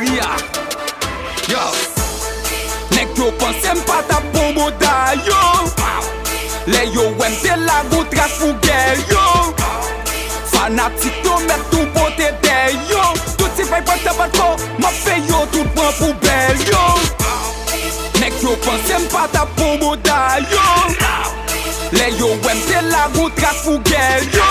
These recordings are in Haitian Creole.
Nigeria. Yo, nek yo pense m'pata pou moda yo. Le yo wèm te la goutra fougel yo. Fanatik yo met tout pote de yo. Tout si fay pa tabaco, ma fe yo tout pran poubel yo. Nek yo pense m'pata pou moda yo. Le yo wèm te la goutra fougel yo.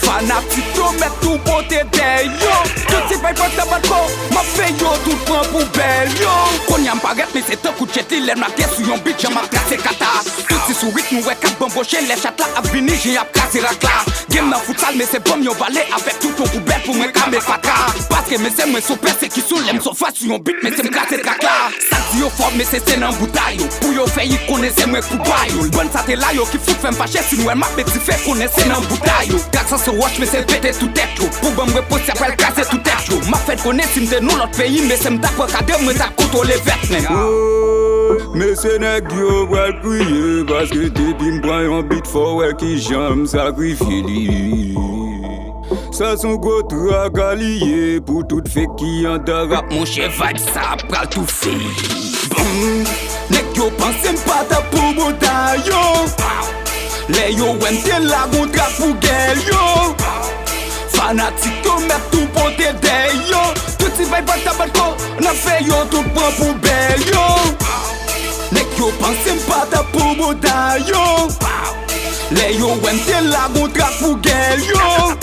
Fanatik yo met tout pote de yo. Tout si fay pa tabaco, ma fe yo tout pran poubel yo. Kon yam paret mais c'est un coup de jet li lè m'lake sou yon bit j'en m'a tracé kata. Tout si sou rit nou wè kap bamboche lè chat la ap vini j'ai ap krasé rakla. Game nan futsal mais c'est bon yon balé avec tout ton poubelle pour mwen kame faka. Parce que mais c'est mwen sou persécution lè m'son fa sou yon bit mais c'est m'krasé rakla. Sak di yo fort mais c'est nan boutay yo. Pou yo fè yi konese mwen koubay yo. Bon sa te la yo ki fout fèm fache si nou el map beti fè konese nan boutay yo. Gak sa se watch mais c'est pété tout tête yo. Pou bon mwen pos apel krasé tout tête yo. Ma fèt konese m'de nou lot pays mais c'est m'dakwa kade mwen tak koto le vet men. Mais c'est nèg yo pral kriye parce que depuis m'prend yon bit fort ouais qui j'aime sacrifier li. Ça son gros trac allié pour tout fait qui en da rap. Mon cheval ça pral tout fait. Nek yo pense m'pata pou moda yo. Le yo wèm te la goutra fougel yo. Fanatik yo met tout pote de yo. Tout si fay pa tabaco, na fe yo tout pran poubel yo. Nek yo pense m'pata pou moda yo. Le yo wèm te la goutra fougel yo.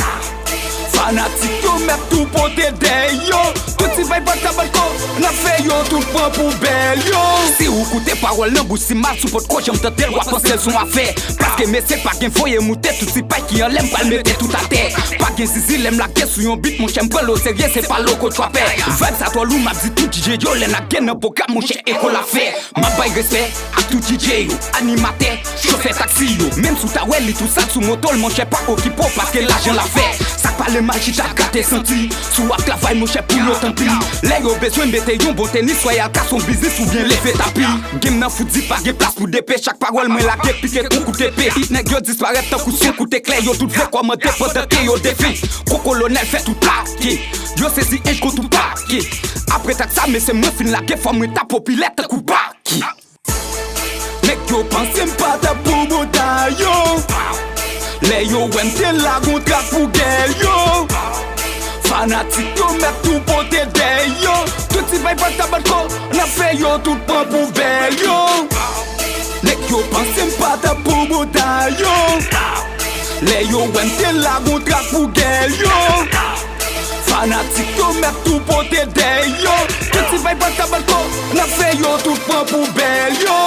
Fanatik yo met tout pote de yo. Tout si fay pa tabaco, na fe yo tout pran poubel yo. Si ou koute parol nan bouche si mal sou pot ko j'aime tante lwa pense lè son affaire. Parce que mais c'est pas gen foye mouté tout si pay ki an lem pral mette tout à terre. Pas gen zizi lem la sou yon bit mon chèm pren lo sérieux c'est pas l'eau ko t'wa pè. Vibe sa to lou m'a dit tout DJ yo lè na gen nan program mon chè école la fè. Ma bay respect à tout DJ yo, animateur, chauffeur taxi yo. Même sous ta well li tout ça sous moto mon chè pas okipo parce que l'argent la fait. Ça pas le mal j'ta gâté senti. Sou ak la vaille mon chè pour yo tant pis. Lè yo besoin bete yon bon tennis soya ka son business ou bien les fait tapis. Game nan foot di pas gen place pour dépé. Chaque parole moi la gué piqué ton coup d'épée. Hit nèg yo disparaît tant coup son coup d'éclair yo tout fait commenter pendant que yo défi. Gros colonel fait tout plaqué. Yo saisi un go tout plaqué. Après tak ça mais c'est moi fin la gué forme ta populaire ta coup baki. Nèg yo pense m'pata pou moda yo. Le yo wèm te la goutra fougel yo. Fanatik yo met tout pote de yo. Tout si fay pa tabaco, na fe yo tout pran poubel yo. Nek yo pense m'pata pou moda yo. Le yo wèm te la goutra fougel yo. Fanatik yo met tout pote de yo. Tout si fay pa tabaco, na fe yo tout pran poubel yo.